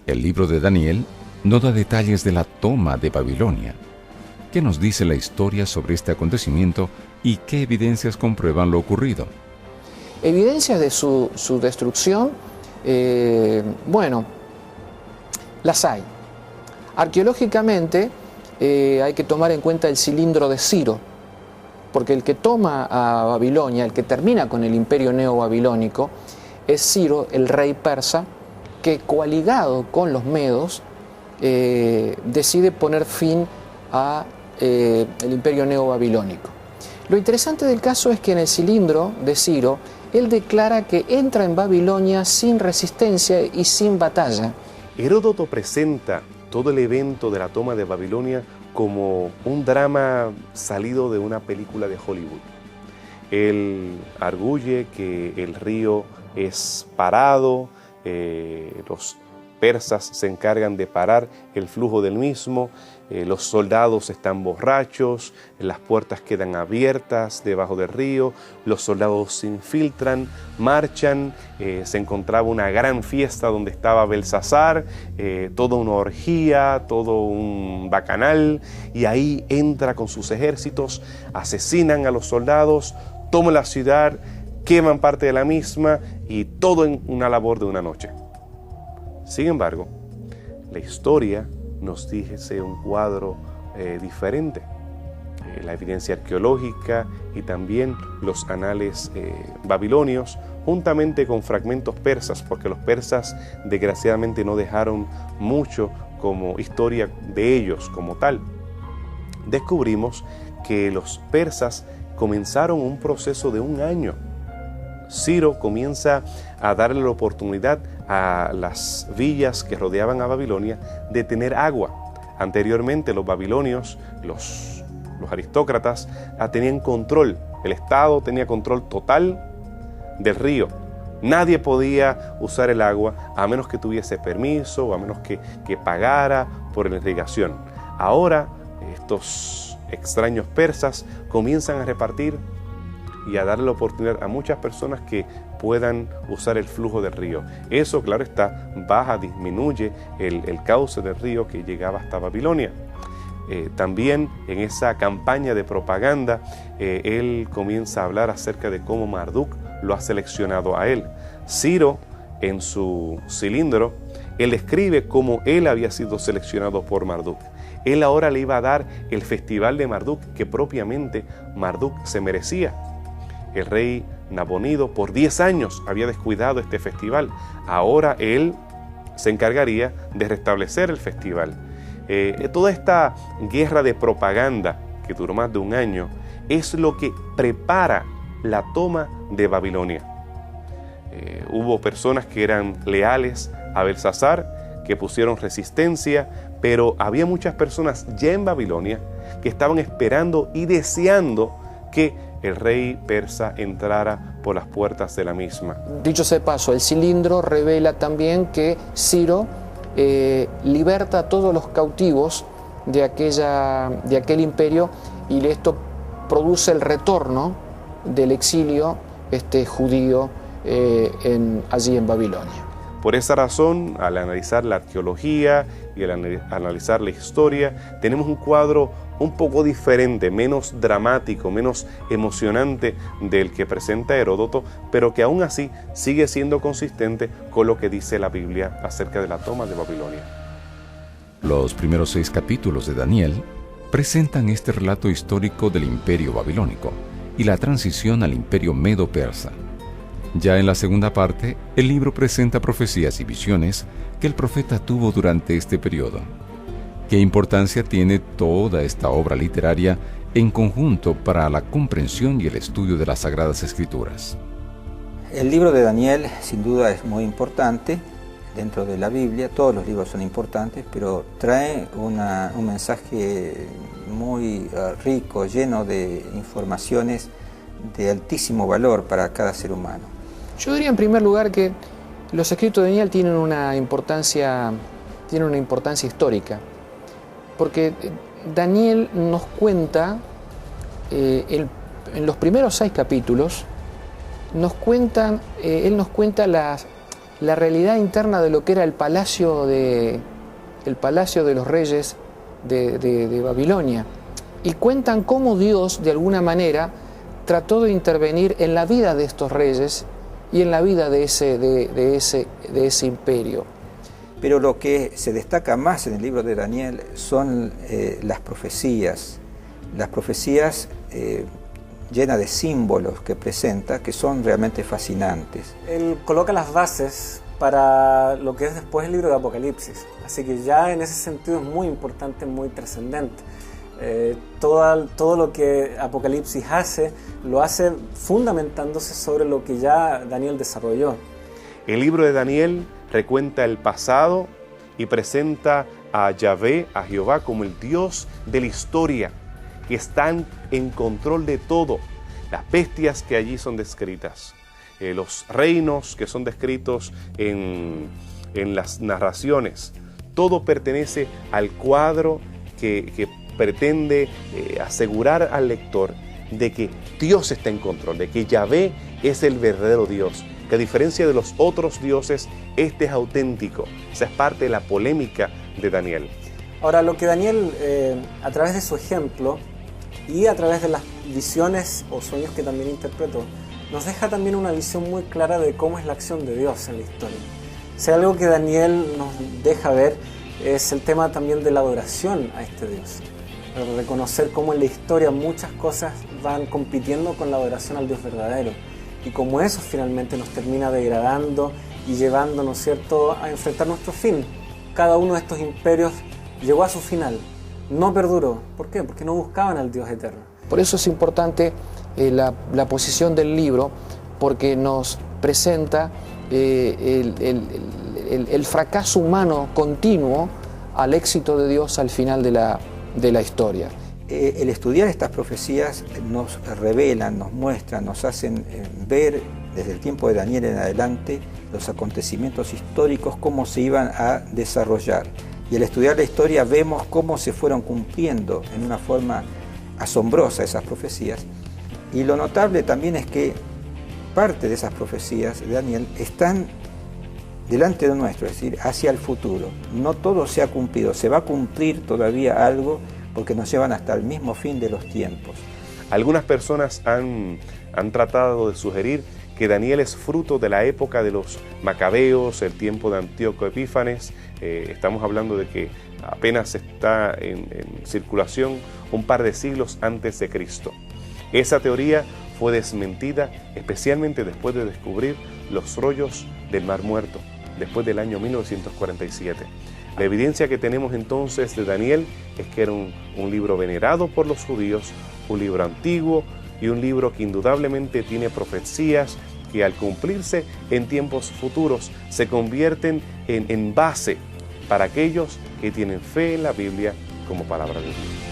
El libro de Daniel no da detalles de la toma de Babilonia. ¿Qué nos dice la historia sobre este acontecimiento y qué evidencias comprueban lo ocurrido? Evidencias de su destrucción, bueno, las hay. Arqueológicamente hay que tomar en cuenta el cilindro de Ciro, porque el que toma a Babilonia, el que termina con el imperio neobabilónico, es Ciro, el rey persa, que coaligado con los medos decide poner fin a el imperio neobabilónico. Lo interesante del caso es que en el cilindro de Ciro, él declara que entra en Babilonia sin resistencia y sin batalla. Heródoto presenta todo el evento de la toma de Babilonia como un drama salido de una película de Hollywood. Él arguye que el río es parado, los persas se encargan de parar el flujo del mismo, los soldados están borrachos, las puertas quedan abiertas debajo del río, los soldados se infiltran, marchan, se encontraba una gran fiesta donde estaba Belsasar, toda una orgía, todo un bacanal, y ahí entra con sus ejércitos, asesinan a los soldados, toman la ciudad, queman parte de la misma y todo en una labor de una noche. Sin embargo, la historia nos dice un cuadro diferente. La evidencia arqueológica y también los anales babilonios, juntamente con fragmentos persas, porque los persas desgraciadamente no dejaron mucho como historia de ellos como tal. Descubrimos que los persas comenzaron un proceso de un año. Ciro comienza a darle la oportunidad a las villas que rodeaban a Babilonia de tener agua. Anteriormente los babilonios, los aristócratas, tenían control, el Estado tenía control total del río. Nadie podía usar el agua a menos que tuviese permiso o a menos que pagara por la irrigación. Ahora estos extraños persas comienzan a repartir y a darle la oportunidad a muchas personas que puedan usar el flujo del río. Eso, claro está, disminuye el cauce del río que llegaba hasta Babilonia. También en esa campaña de propaganda, él comienza a hablar acerca de cómo Marduk lo ha seleccionado a él. Ciro, en su cilindro, él escribe cómo él había sido seleccionado por Marduk. Él ahora le iba a dar el festival de Marduk que propiamente Marduk se merecía. El rey Nabonido por 10 años había descuidado este festival. Ahora él se encargaría de restablecer el festival. Toda esta guerra de propaganda que duró más de un año es lo que prepara la toma de Babilonia. Hubo personas que eran leales a Belsasar, que pusieron resistencia, pero había muchas personas ya en Babilonia que estaban esperando y deseando que el rey persa entrara por las puertas de la misma. Dicho sea de paso, el cilindro revela también que Ciro liberta a todos los cautivos de aquel imperio, y esto produce el retorno del exilio judío allí en Babilonia. Por esa razón, al analizar la arqueología y al analizar la historia, tenemos un cuadro un poco diferente, menos dramático, menos emocionante del que presenta Heródoto, pero que aún así sigue siendo consistente con lo que dice la Biblia acerca de la toma de Babilonia. Los primeros 6 capítulos de Daniel presentan este relato histórico del imperio babilónico y la transición al imperio medo-persa. Ya en la segunda parte, el libro presenta profecías y visiones que el profeta tuvo durante este periodo. ¿Qué importancia tiene toda esta obra literaria en conjunto para la comprensión y el estudio de las Sagradas Escrituras? El libro de Daniel sin duda es muy importante dentro de la Biblia. Todos los libros son importantes, pero trae un mensaje muy rico, lleno de informaciones de altísimo valor para cada ser humano. Yo diría en primer lugar que los escritos de Daniel tienen una importancia histórica, porque Daniel nos cuenta, en los primeros 6 capítulos, él nos cuenta la realidad interna de lo que era el palacio de los reyes de Babilonia. Y cuentan cómo Dios, de alguna manera, trató de intervenir en la vida de estos reyes y en la vida de ese imperio. Pero lo que se destaca más en el libro de Daniel son las profecías llenas de símbolos que presenta, que son realmente fascinantes. Él coloca las bases para lo que es después el libro de Apocalipsis, así que ya en ese sentido es muy importante, muy trascendente. Todo lo que Apocalipsis hace, lo hace fundamentándose sobre lo que ya Daniel desarrolló. El libro de Daniel recuenta el pasado y presenta a Yahvé, a Jehová, como el Dios de la historia, que está en control de todo. Las bestias que allí son descritas, los reinos que son descritos en las narraciones, todo pertenece al cuadro que pretende asegurar al lector de que Dios está en control, de que Yahvé es el verdadero Dios, que a diferencia de los otros dioses, este es auténtico. Esa es parte de la polémica de Daniel. Ahora, lo que Daniel, a través de su ejemplo y a través de las visiones o sueños que también interpretó, nos deja también una visión muy clara de cómo es la acción de Dios en la historia. Si algo que Daniel nos deja ver es el tema también de la adoración a este Dios. Reconocer cómo en la historia muchas cosas van compitiendo con la adoración al Dios verdadero. Y como eso finalmente nos termina degradando y llevando, ¿no es cierto?, a enfrentar nuestro fin. Cada uno de estos imperios llegó a su final, no perduró. ¿Por qué? Porque no buscaban al Dios eterno. Por eso es importante la posición del libro, porque nos presenta el fracaso humano continuo al éxito de Dios al final de la historia. El estudiar estas profecías nos revelan, nos muestran, nos hacen ver desde el tiempo de Daniel en adelante los acontecimientos históricos, cómo se iban a desarrollar. Y al estudiar la historia vemos cómo se fueron cumpliendo en una forma asombrosa esas profecías. Y lo notable también es que parte de esas profecías de Daniel están delante de nuestro, es decir, hacia el futuro. No todo se ha cumplido, se va a cumplir todavía algo, porque nos llevan hasta el mismo fin de los tiempos. Algunas personas han tratado de sugerir que Daniel es fruto de la época de los macabeos, el tiempo de Antíoco Epífanes. Estamos hablando de que apenas está en circulación un par de siglos antes de Cristo. Esa teoría fue desmentida especialmente después de descubrir los rollos del Mar Muerto, después del año 1947. La evidencia que tenemos entonces de Daniel es que era un libro venerado por los judíos, un libro antiguo y un libro que indudablemente tiene profecías que al cumplirse en tiempos futuros se convierten en base para aquellos que tienen fe en la Biblia como palabra de Dios.